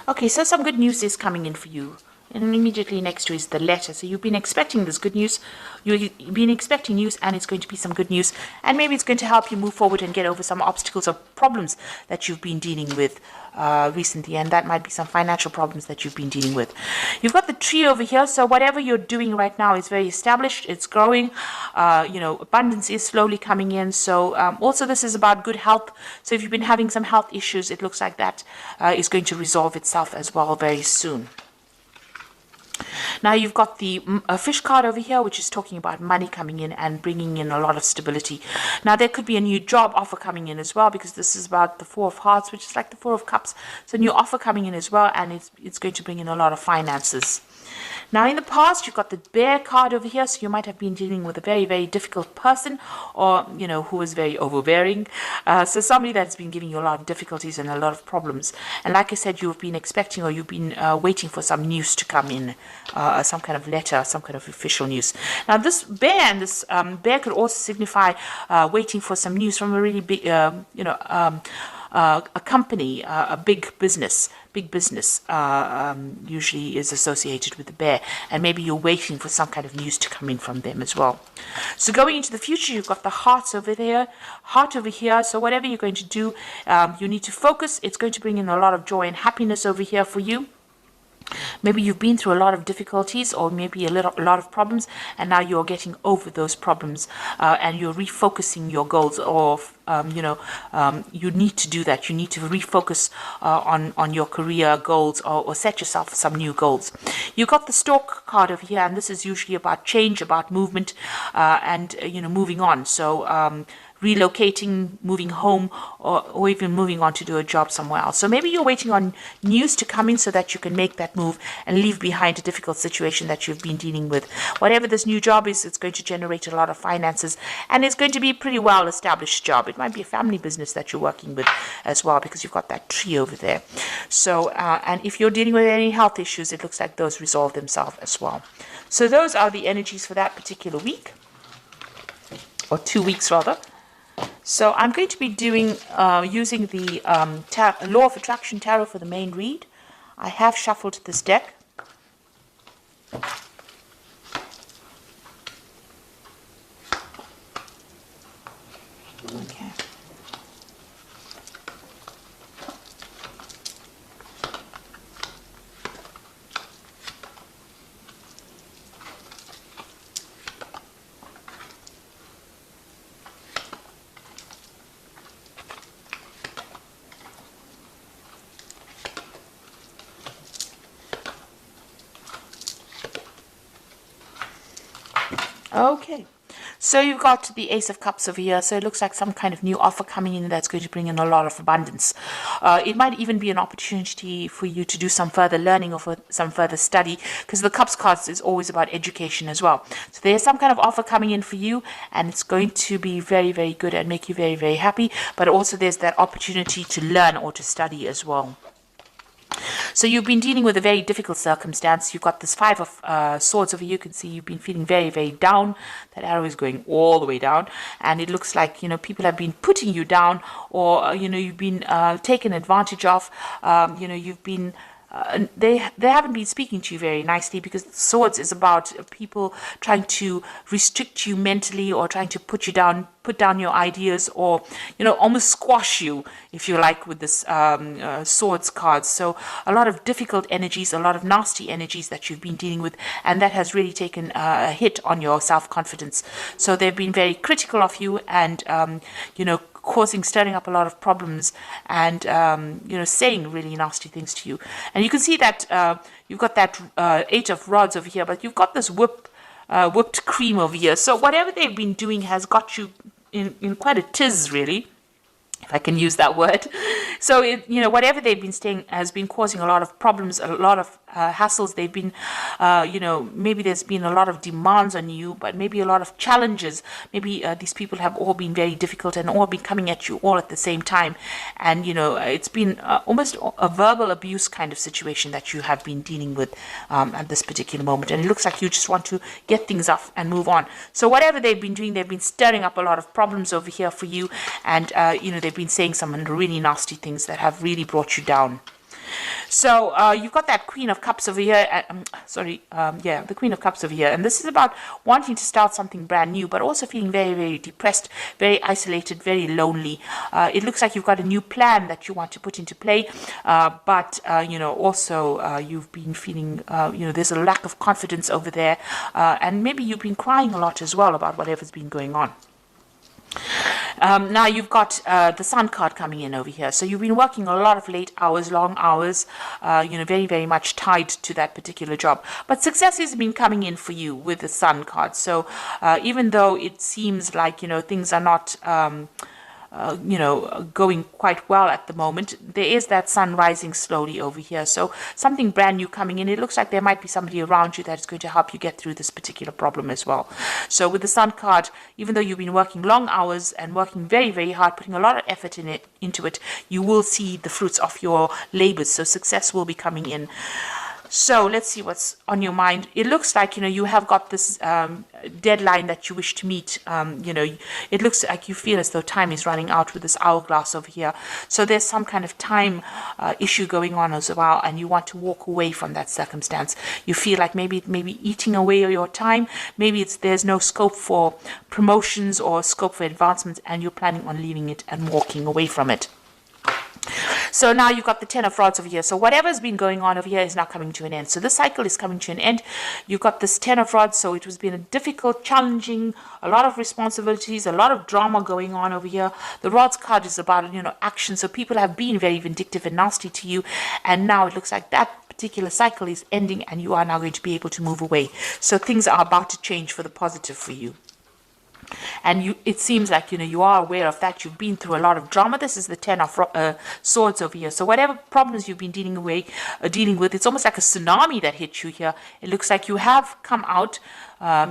Okay, so some good news is coming in for you. And immediately next to is the letter. So you've been expecting this good news. You've been expecting news, and it's going to be some good news. And maybe it's going to help you move forward and get over some obstacles or problems that you've been dealing with recently. And that might be some financial problems that you've been dealing with. You've got the tree over here. So whatever you're doing right now is very established. It's growing. Abundance is slowly coming in. So also this is about good health. So if you've been having some health issues, it looks like that is going to resolve itself as well very soon. Now you've got the fish card over here, which is talking about money coming in and bringing in a lot of stability. Now there could be a new job offer coming in as well, because this is about the Four of Hearts, which is like the Four of Cups. So a new offer coming in as well, and it's going to bring in a lot of finances. Now, in the past, you've got the bear card over here, so you might have been dealing with a very, very difficult person, or, who was very overbearing. So somebody that's been giving you a lot of difficulties and a lot of problems. And like I said, you've been expecting, or you've been waiting for some news to come in, some kind of letter, some kind of official news. Now, this bear and this bear could also signify waiting for some news from a really big, a company, a big business usually is associated with the bear, and maybe you're waiting for some kind of news to come in from them as well. So going into the future, you've got the heart over here. So whatever you're going to do, you need to focus. It's going to bring in a lot of joy and happiness over here for you. Maybe you've been through a lot of difficulties, or maybe a lot of problems, and now you're getting over those problems, and you're refocusing your goals. Or you need to do that. You need to refocus on your career goals, or set yourself some new goals. You got the Stork card over here, and this is usually about change, about movement, and moving on. So relocating, moving home, or even moving on to do a job somewhere else. So maybe you're waiting on news to come in so that you can make that move and leave behind a difficult situation that you've been dealing with. Whatever this new job is, it's going to generate a lot of finances, and it's going to be a pretty well-established job. It might be a family business that you're working with as well, because you've got that tree over there. So, and if you're dealing with any health issues, it looks like those resolve themselves as well. So those are the energies for that particular week, or 2 weeks rather. So I'm going to be doing using the Law of Attraction Tarot for the main read. I have shuffled this deck. Okay. Okay, so you've got the Ace of Cups over here. So it looks like some kind of new offer coming in that's going to bring in a lot of abundance. It might even be an opportunity for you to do some further learning or for some further study, because the Cups cards is always about education as well. So there's some kind of offer coming in for you, and it's going to be very, very good and make you very, very happy. But also there's that opportunity to learn or to study as well. So you've been dealing with a very difficult circumstance. You've got this Five of Swords over here. You can see you've been feeling very, very down. That arrow is going all the way down. And it looks like, people have been putting you down, or, you've been taken advantage of. You've been... they haven't been speaking to you very nicely, because Swords is about people trying to restrict you mentally, or trying to put down your ideas, or almost squash you, if you like, with this Swords card. So a lot of difficult energies, a lot of nasty energies that you've been dealing with, and that has really taken a hit on your self-confidence. So they've been very critical of you, and stirring up a lot of problems, and saying really nasty things to you. And you can see that you've got that Eight of Rods over here, but you've got this whipped cream over here. So whatever they've been doing has got you in quite a tiz, really, if I can use that word. So whatever they've been saying has been causing a lot of problems, a lot of hassles. They've been, maybe there's been a lot of demands on you, but maybe a lot of challenges. Maybe these people have all been very difficult and all been coming at you all at the same time. And, it's been almost a verbal abuse kind of situation that you have been dealing with at this particular moment. And it looks like you just want to get things off and move on. So whatever they've been doing, they've been stirring up a lot of problems over here for you. And, they've been saying some really nasty things that have really brought you down. So you've got that Queen of Cups over here. The Queen of Cups over here. And this is about wanting to start something brand new, but also feeling very, very depressed, very isolated, very lonely. It looks like you've got a new plan that you want to put into play, but also you've been feeling, there's a lack of confidence over there, and maybe you've been crying a lot as well about whatever's been going on. Now you've got the Sun card coming in over here. So you've been working a lot of late hours, long hours, very, very much tied to that particular job. But success has been coming in for you with the Sun card. So even though it seems like, things are not going quite well at the moment, there is that sun rising slowly over here. So something brand new coming in. It looks like there might be somebody around you that is going to help you get through this particular problem as well. So with the Sun card, even though you've been working long hours and working very, very hard, putting a lot of effort into it, you will see the fruits of your labors. So success will be coming in. So let's see what's on your mind. It looks like, you have got this deadline that you wish to meet. It looks like you feel as though time is running out with this hourglass over here. So there's some kind of time issue going on as well, and you want to walk away from that circumstance. You feel like maybe eating away your time. Maybe there's no scope for promotions or scope for advancements, and you're planning on leaving it and walking away from it. So now you've got the Ten of Rods over here. So whatever's been going on over here is now coming to an end. So this cycle is coming to an end. You've got this Ten of Rods. So it has been a difficult, challenging, a lot of responsibilities, a lot of drama going on over here. The Rods card is about, action. So people have been very vindictive and nasty to you. And now it looks like that particular cycle is ending and you are now going to be able to move away. So things are about to change for the positive for you. And it seems like, you are aware of that. You've been through a lot of drama. This is the Ten of Swords over here. So whatever problems you've been dealing with, it's almost like a tsunami that hit you here. It looks like you have come out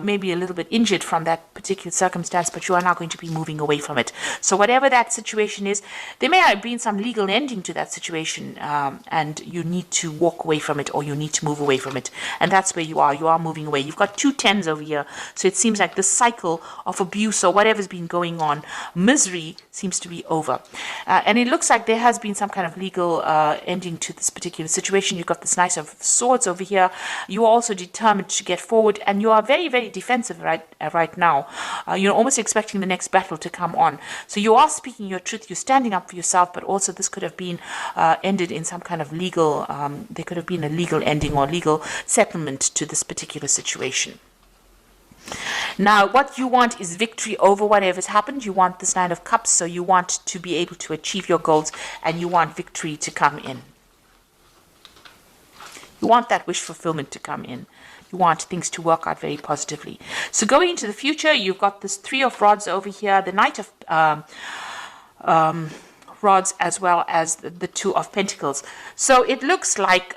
maybe a little bit injured from that particular circumstance, but you are now going to be moving away from it. So whatever that situation is, there may have been some legal ending to that situation, and you need to walk away from it, or you need to move away from it. And that's where you are. You are moving away. You've got two tens over here. So it seems like the cycle of abuse or whatever's been going on, misery, seems to be over. And it looks like there has been some kind of legal ending to this particular situation. You've got this Knight of Swords over here. You are also determined to get forward, and you are very, very defensive right now. You're almost expecting the next battle to come on. So you are speaking your truth. You're standing up for yourself, but also this could have been ended in some kind of legal, there could have been a legal ending or legal settlement to this particular situation. Now, what you want is victory over whatever's happened. You want this Nine of Cups, so you want to be able to achieve your goals, and you want victory to come in. You want that wish fulfillment to come in. You want things to work out very positively. So going into the future, you've got this Three of Rods over here, the Knight of Rods, as well as the Two of Pentacles. So it looks like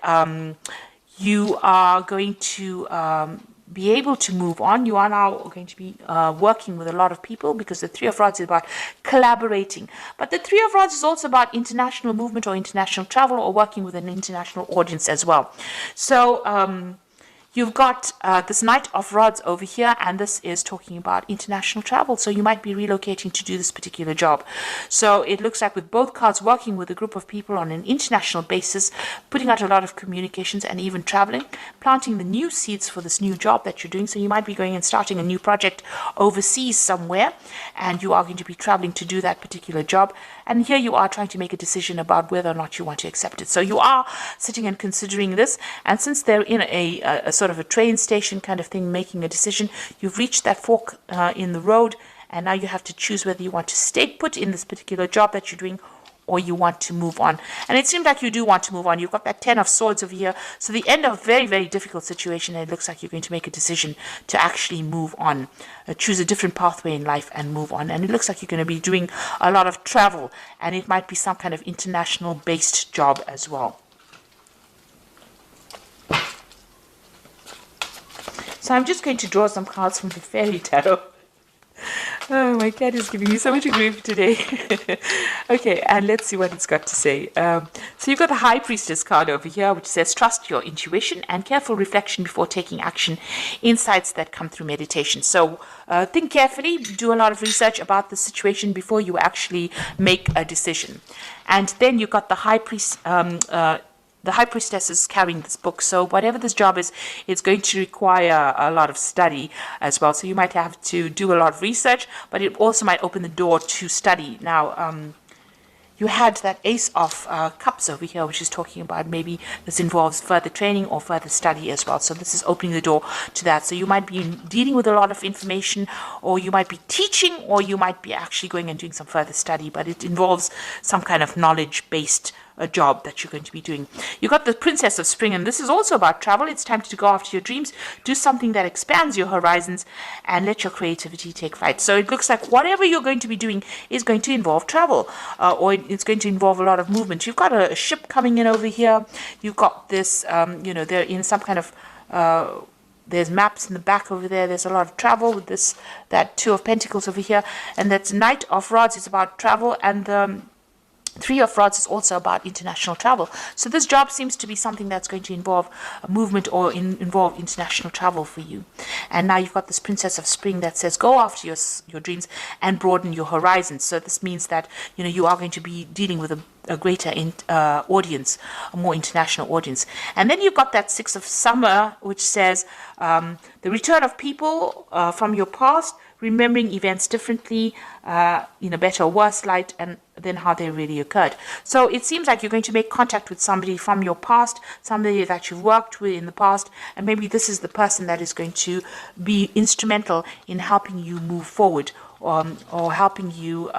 you are going to be able to move on. You are now going to be working with a lot of people, because the Three of Rods is about collaborating. But the Three of Rods is also about international movement or international travel, or working with an international audience as well. So you've got this Knight of Rods over here, and this is talking about international travel. So you might be relocating to do this particular job. So it looks like with both cards, working with a group of people on an international basis, putting out a lot of communications and even traveling, planting the new seeds for this new job that you're doing. So you might be going and starting a new project overseas somewhere, and you are going to be traveling to do that particular job. And here you are trying to make a decision about whether or not you want to accept it. So you are sitting and considering this. And since they're in a sort of a train station kind of thing, making a decision, you've reached that fork in the road, and now you have to choose whether you want to stay put in this particular job that you're doing, or you want to move on. And it seems like you do want to move on. You've got that Ten of Swords over here. So the end of a very, very difficult situation, and it looks like you're going to make a decision to actually move on, choose a different pathway in life and move on. And it looks like you're going to be doing a lot of travel, and it might be some kind of international based job as well. So I'm just going to draw some cards from the Fairy Tarot. Oh, my cat is giving me so much grief today. Okay, and let's see what it's got to say. So you've got the High Priestess card over here, which says, trust your intuition and careful reflection before taking action. Insights that come through meditation. So think carefully, do a lot of research about the situation before you actually make a decision. And then you've got the High Priest the High Priestess is carrying this book. So whatever this job is, it's going to require a lot of study as well. So you might have to do a lot of research, but it also might open the door to study. Now, you had that Ace of Cups over here, which is talking about maybe this involves further training or further study as well. So this is opening the door to that. So you might be dealing with a lot of information, or you might be teaching, or you might be actually going and doing some further study, but it involves some kind of knowledge-based job that you're going to be doing. You got the Princess of Spring, and this is also about travel. It's time to go after your dreams, do something that expands your horizons, and let your creativity take flight. So it looks like whatever you're going to be doing is going to involve travel, or it's going to involve a lot of movement. You've got a ship coming in over here. You've got this, they're in some kind of there's maps in the back over there. There's a lot of travel with that Two of Pentacles over here, and that's Knight of Rods is about travel, and the Three of Rods is also about international travel. So this job seems to be something that's going to involve a movement or involve international travel for you. And now you've got this Princess of Spring that says go after your dreams and broaden your horizons. So this means that you are going to be dealing with a greater audience, a more international audience. And then you've got that Six of Summer, which says the return of people from your past, remembering events differently, in a better or worse light, and then how they really occurred. So it seems like you're going to make contact with somebody from your past, somebody that you've worked with in the past, and maybe this is the person that is going to be instrumental in helping you move forward, or helping you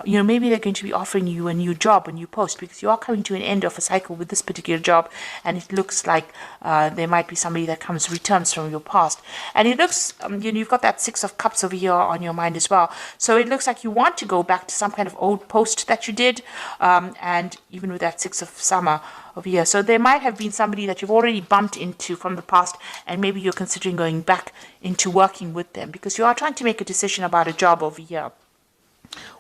maybe they're going to be offering you a new job, a new post, because you are coming to an end of a cycle with this particular job, and it looks like there might be somebody that returns from your past. And it looks, you've got that Six of Cups over here on your mind as well. So it looks like you want to go back to some kind of old post that you did, and even with that Six of Summer over here. So there might have been somebody that you've already bumped into from the past, and maybe you're considering going back into working with them, because you are trying to make a decision about a job over here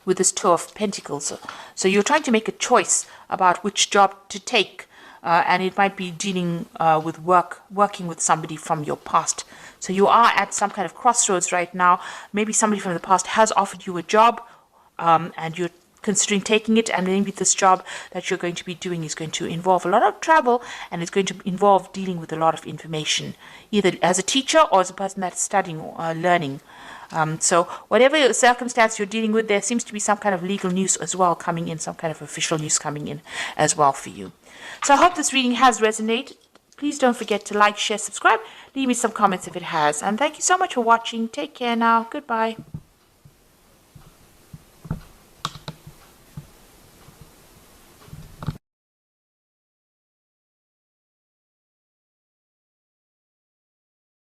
with this Two of Pentacles. So you're trying to make a choice about which job to take, and it might be dealing with working with somebody from your past. So you are at some kind of crossroads right now. Maybe somebody from the past has offered you a job, and you're considering taking it, and maybe this job that you're going to be doing is going to involve a lot of travel, and it's going to involve dealing with a lot of information, either as a teacher or as a person that's studying or learning. So whatever circumstance you're dealing with, there seems to be some kind of legal news as well coming in, some kind of official news coming in as well for you. So I hope this reading has resonated. Please don't forget to like, share, subscribe. Leave me some comments if it has. And thank you so much for watching. Take care now. Goodbye.